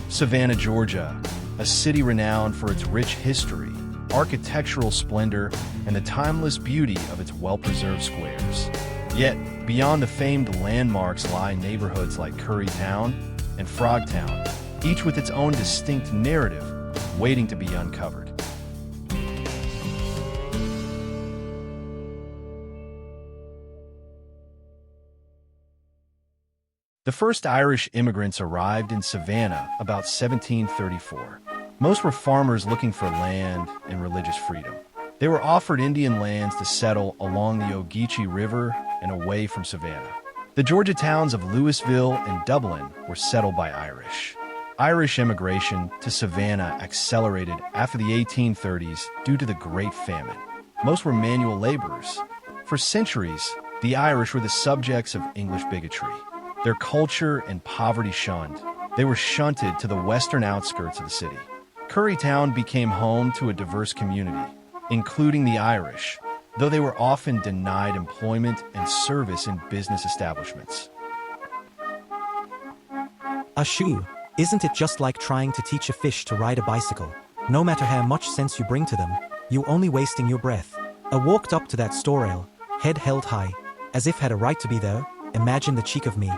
Savannah, Georgia, a city renowned for its rich history, architectural splendor, and the timeless beauty of its well-preserved squares. Yet, beyond the famed landmarks lie neighborhoods like Currietown and Frogtown, each with its own distinct narrative waiting to be uncovered. The first Irish immigrants arrived in Savannah about 1734. Most were farmers looking for land and religious freedom. They were offered Indian lands to settle along the Ogeechee River and away from Savannah. The Georgia towns of Louisville and Dublin were settled by Irish. Irish immigration to Savannah accelerated after the 1830s due to the Great Famine. Most were manual laborers. For centuries, the Irish were the subjects of English bigotry. Their culture and poverty shunned. They were shunted to the western outskirts of the city. Currietown became home to a diverse community, including the Irish, though they were often denied employment and service in business establishments. A shoe. Isn't it just like trying to teach a fish to ride a bicycle? No matter how much sense you bring to them, you're only wasting your breath. I walked up to that store rail, head held high, as if had a right to be there. Imagine the cheek of me.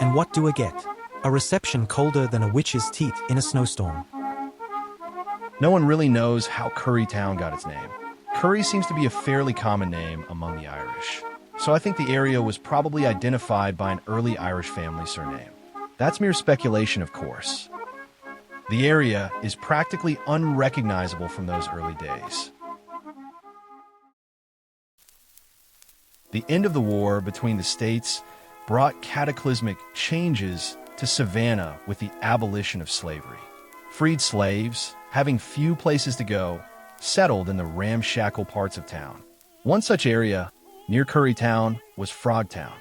And what do I get? A reception colder than a witch's teeth in a snowstorm. No one really knows how Currietown got its name. Curry seems to be a fairly common name among the Irish, so I think the area was probably identified by an early Irish family surname. That's mere speculation, of course. The area is practically unrecognizable from those early days. The end of the war between the states brought cataclysmic changes to Savannah with the abolition of slavery. Freed slaves, having few places to go, settled in the ramshackle parts of town. One such area, near Currietown, was Frogtown.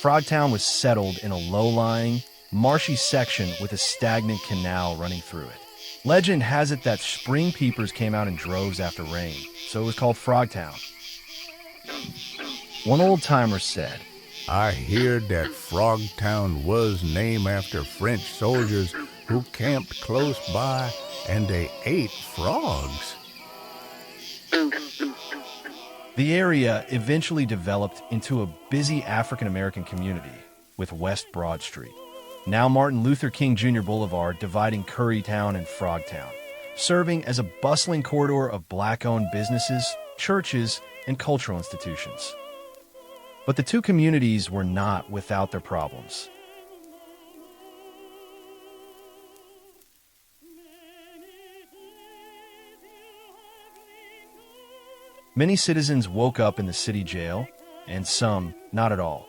Frogtown was settled in a low-lying, marshy section with a stagnant canal running through it. Legend has it that spring peepers came out in droves after rain, so it was called Frogtown. One old-timer said, I hear that Frogtown was named after French soldiers who camped close by and they ate frogs. The area eventually developed into a busy African-American community with West Broad Street, now Martin Luther King Jr. Boulevard, dividing Currietown and Frogtown, serving as a bustling corridor of black-owned businesses, churches, and cultural institutions. But the two communities were not without their problems. Many citizens woke up in the city jail, and some not at all.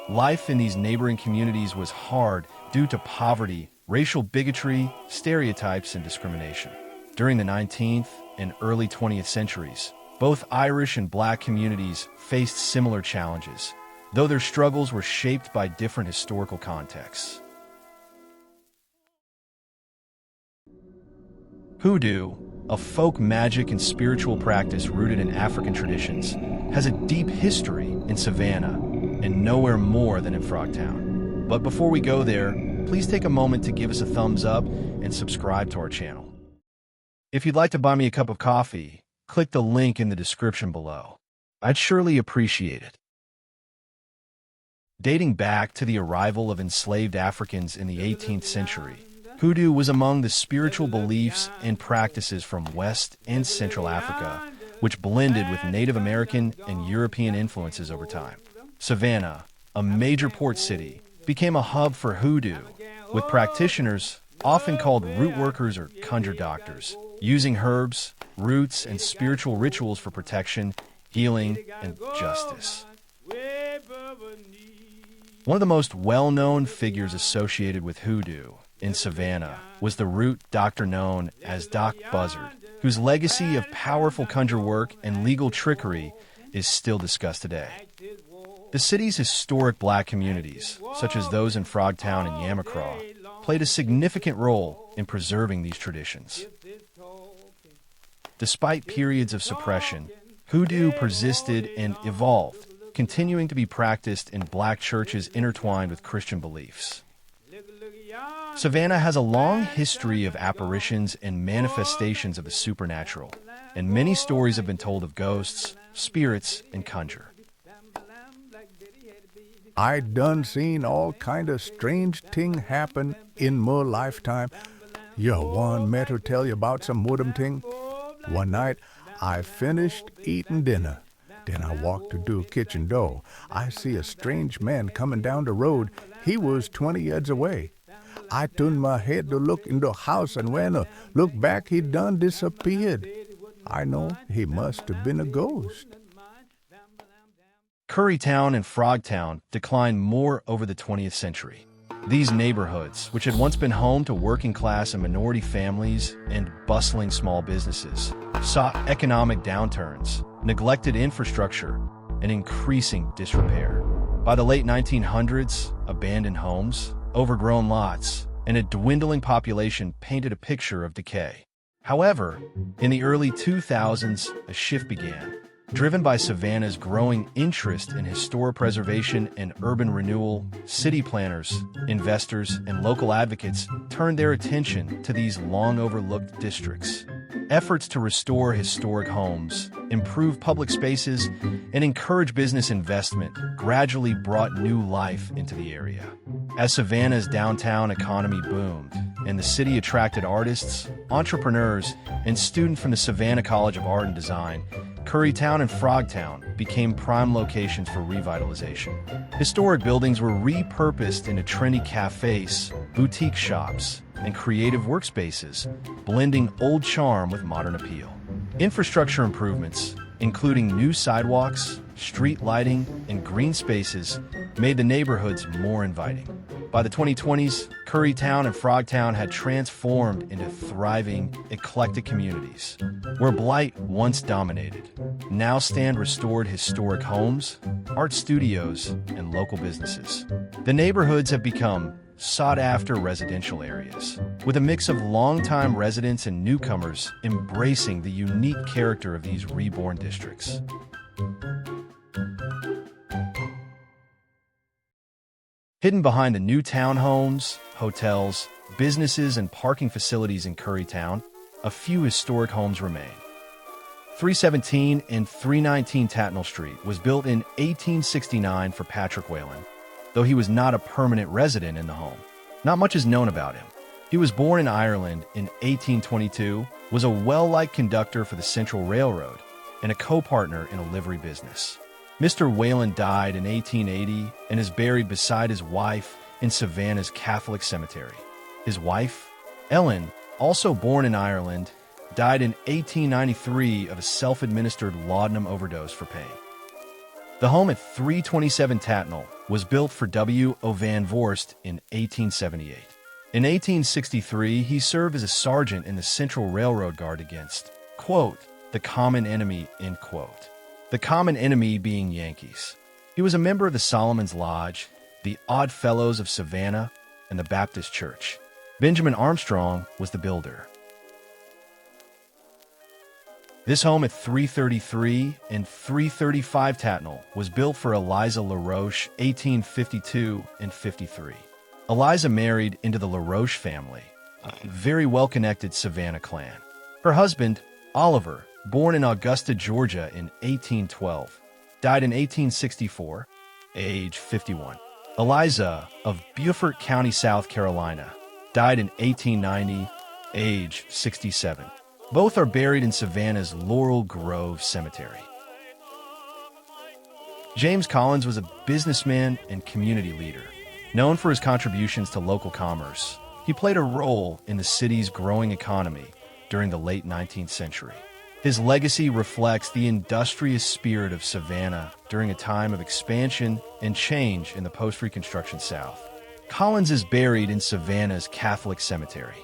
Life in these neighboring communities was hard due to poverty, racial bigotry, stereotypes, and discrimination. During the 19th and early 20th centuries, both Irish and Black communities faced similar challenges, though their struggles were shaped by different historical contexts. Hoodoo, a folk magic and spiritual practice rooted in African traditions, has a deep history in Savannah and nowhere more than in Frogtown. But before we go there, please take a moment to give us a thumbs up and subscribe to our channel. If you'd like to buy me a cup of coffee, click the link in the description below. I'd surely appreciate it. Dating back to the arrival of enslaved Africans in the 18th century, Hoodoo was among the spiritual beliefs and practices from West and Central Africa, which blended with Native American and European influences over time. Savannah, a major port city, became a hub for Hoodoo, with practitioners, often called root workers or conjure doctors, using herbs, roots, and spiritual rituals for protection, healing, and justice. One of the most well-known figures associated with Hoodoo in Savannah was the root doctor known as Doc Buzzard, whose legacy of powerful conjure work and legal trickery is still discussed today. The city's historic Black communities, such as those in Frogtown and Yamacraw, played a significant role in preserving these traditions. Despite periods of suppression, Hoodoo persisted and evolved, continuing to be practiced in black churches intertwined with Christian beliefs. Savannah has a long history of apparitions and manifestations of the supernatural, and many stories have been told of ghosts, spirits, and conjure. I done seen all kind of strange ting happen in my lifetime. You want me to tell you about some woodum ting? One night, I finished eating dinner. Then I walked to do kitchen door. I see a strange man coming down the road. He was 20 yards away. I turned my head to look in the house, and when I looked back, he done disappeared. I know he must have been a ghost. Currietown and Frogtown declined more over the 20th century. These neighborhoods, which had once been home to working-class and minority families and bustling small businesses, saw economic downturns, neglected infrastructure, and increasing disrepair. By the late 1900s, abandoned homes, overgrown lots, and a dwindling population painted a picture of decay. However, in the early 2000s, a shift began. Driven by Savannah's growing interest in historic preservation and urban renewal, city planners, investors, and local advocates turned their attention to these long-overlooked districts. Efforts to restore historic homes, improve public spaces, and encourage business investment gradually brought new life into the area. As Savannah's downtown economy boomed, and the city attracted artists, entrepreneurs, and students from the Savannah College of Art and Design, Currietown and Frogtown became prime locations for revitalization. Historic buildings were repurposed into trendy cafes, boutique shops, and creative workspaces, blending old charm with modern appeal. Infrastructure improvements, including new sidewalks, street lighting, and green spaces, made the neighborhoods more inviting. By the 2020s, Currietown and Frogtown had transformed into thriving, eclectic communities, where blight once dominated. Now stand restored historic homes, art studios, and local businesses. The neighborhoods have become sought-after residential areas, with a mix of longtime residents and newcomers embracing the unique character of these reborn districts. Hidden behind the new townhomes, hotels, businesses, and parking facilities in Currietown, a few historic homes remain. 317 and 319 Tatnall Street was built in 1869 for Patrick Whalen, though he was not a permanent resident in the home. Not much is known about him. He was born in Ireland in 1822, was a well-liked conductor for the Central Railroad, and a co-partner in a livery business. Mr. Whalen died in 1880 and is buried beside his wife in Savannah's Catholic cemetery. His wife, Ellen, also born in Ireland, died in 1893 of a self-administered laudanum overdose for pain. The home at 327 Tatnall was built for W. O. Van Voorst in 1878. In 1863, he served as a sergeant in the Central Railroad Guard against, quote, the common enemy, end quote. The common enemy being Yankees. He was a member of the Solomon's Lodge, the Odd Fellows of Savannah, and the Baptist Church. Benjamin Armstrong was the builder. This home at 333 and 335 Tatnall was built for Eliza LaRoche, 1852 and 53. Eliza married into the LaRoche family, a very well-connected Savannah clan. Her husband, Oliver, born in Augusta, Georgia in 1812, died in 1864, age 51. Eliza, of Beaufort County, South Carolina, died in 1890, age 67. Both are buried in Savannah's Laurel Grove Cemetery. James Collins was a businessman and community leader. Known for his contributions to local commerce, he played a role in the city's growing economy during the late 19th century. His legacy reflects the industrious spirit of Savannah during a time of expansion and change in the post-Reconstruction South. Collins is buried in Savannah's Catholic cemetery.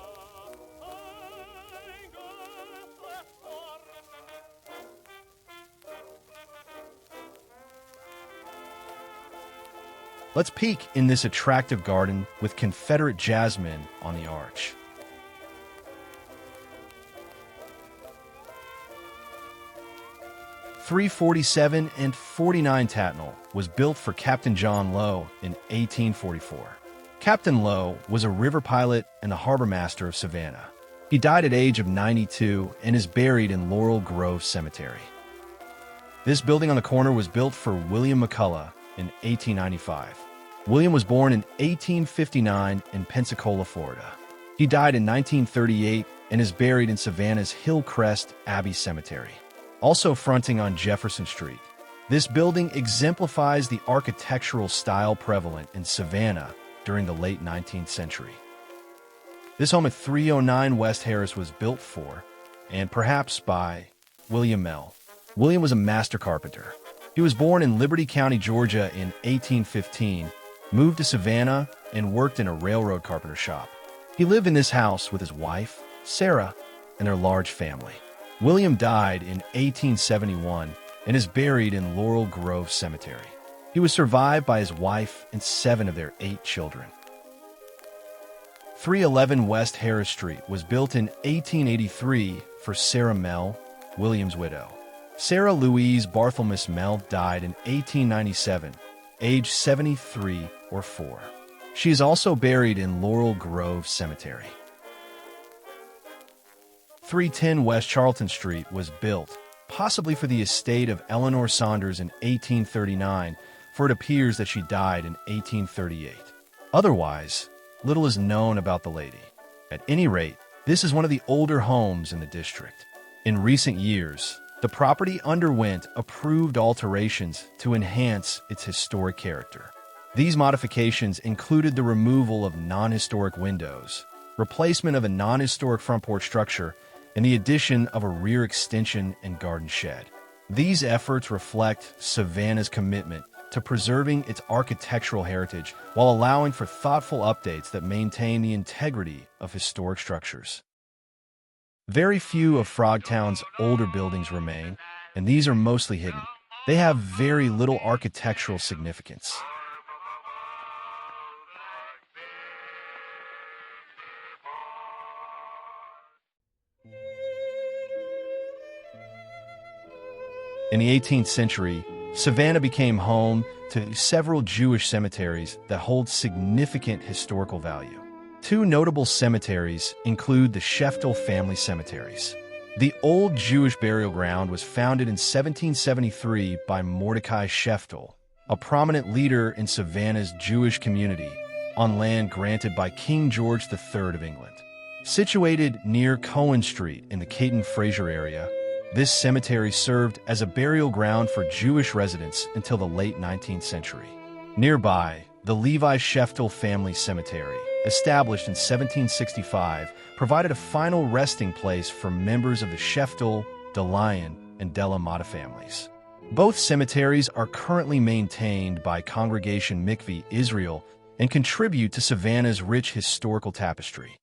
Let's peek in this attractive garden with Confederate jasmine on the arch. 347 and 49 Tatnall was built for Captain John Lowe in 1844. Captain Lowe was a river pilot and the harbor master of Savannah. He died at age of 92 and is buried in Laurel Grove Cemetery. This building on the corner was built for William McCullough in 1895. William was born in 1859 in Pensacola, Florida. He died in 1938 and is buried in Savannah's Hillcrest Abbey Cemetery, also fronting on Jefferson Street. This building exemplifies the architectural style prevalent in Savannah during the late 19th century. This home at 309 West Harris was built for, and perhaps by, William Mell. William was a master carpenter. He was born in Liberty County, Georgia in 1815, moved to Savannah, and worked in a railroad carpenter shop. He lived in this house with his wife, Sarah, and their large family. William died in 1871 and is buried in Laurel Grove Cemetery. He was survived by his wife and 7 of their 8 children. 311 West Harris Street was built in 1883 for Sarah Mell, William's widow. Sarah Louise Barthelmess Mell died in 1897, age 73 or 4. She is also buried in Laurel Grove Cemetery. 310 West Charlton Street was built, possibly for the estate of Eleanor Saunders in 1839, for it appears that she died in 1838. Otherwise, little is known about the lady. At any rate, this is one of the older homes in the district. In recent years, the property underwent approved alterations to enhance its historic character. These modifications included the removal of non-historic windows, replacement of a non-historic front porch structure, and the addition of a rear extension and garden shed. These efforts reflect Savannah's commitment to preserving its architectural heritage while allowing for thoughtful updates that maintain the integrity of historic structures. Very few of Frogtown's older buildings remain, and these are mostly hidden. They have very little architectural significance. In the 18th century, Savannah became home to several Jewish cemeteries that hold significant historical value. 2 notable cemeteries include the Sheftel family cemeteries. The old Jewish burial ground was founded in 1773 by Mordecai Sheftel, a prominent leader in Savannah's Jewish community, on land granted by King George III of England. Situated near Cohen Street in the Caton-Fraser area, this cemetery served as a burial ground for Jewish residents until the late 19th century. Nearby, the Levi Sheftel family cemetery, established in 1765, provided a final resting place for members of the Sheftel, DeLyon, and Della Mata families. Both cemeteries are currently maintained by Congregation Mikveh Israel and contribute to Savannah's rich historical tapestry.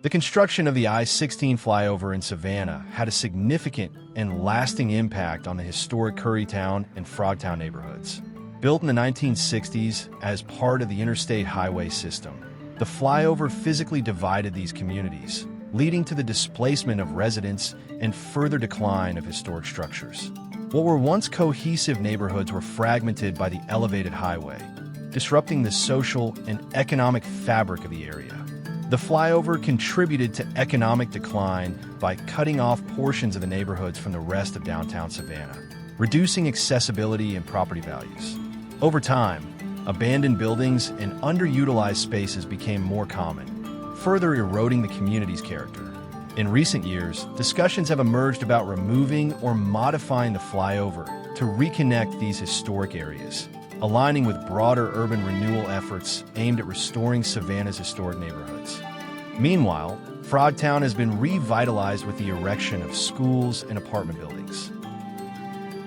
The construction of the I-16 flyover in Savannah had a significant and lasting impact on the historic Currietown and Frogtown neighborhoods. Built in the 1960s as part of the interstate highway system, the flyover physically divided these communities, leading to the displacement of residents and further decline of historic structures. What were once cohesive neighborhoods were fragmented by the elevated highway, disrupting the social and economic fabric of the area. The flyover contributed to economic decline by cutting off portions of the neighborhoods from the rest of downtown Savannah, reducing accessibility and property values. Over time, abandoned buildings and underutilized spaces became more common, further eroding the community's character. In recent years, discussions have emerged about removing or modifying the flyover to reconnect these historic areas, aligning with broader urban renewal efforts aimed at restoring Savannah's historic neighborhoods. Meanwhile, Frogtown has been revitalized with the erection of schools and apartment buildings.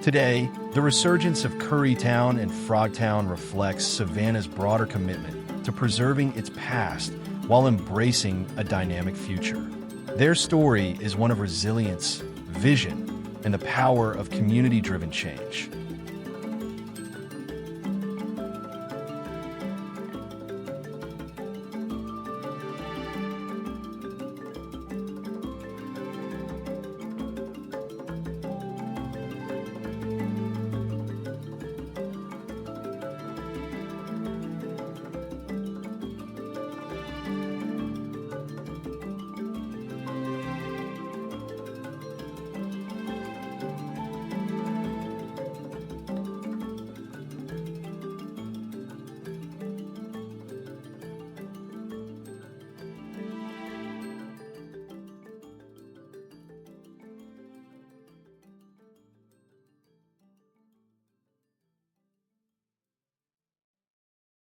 Today, the resurgence of Currietown and Frogtown reflects Savannah's broader commitment to preserving its past while embracing a dynamic future. Their story is one of resilience, vision, and the power of community-driven change.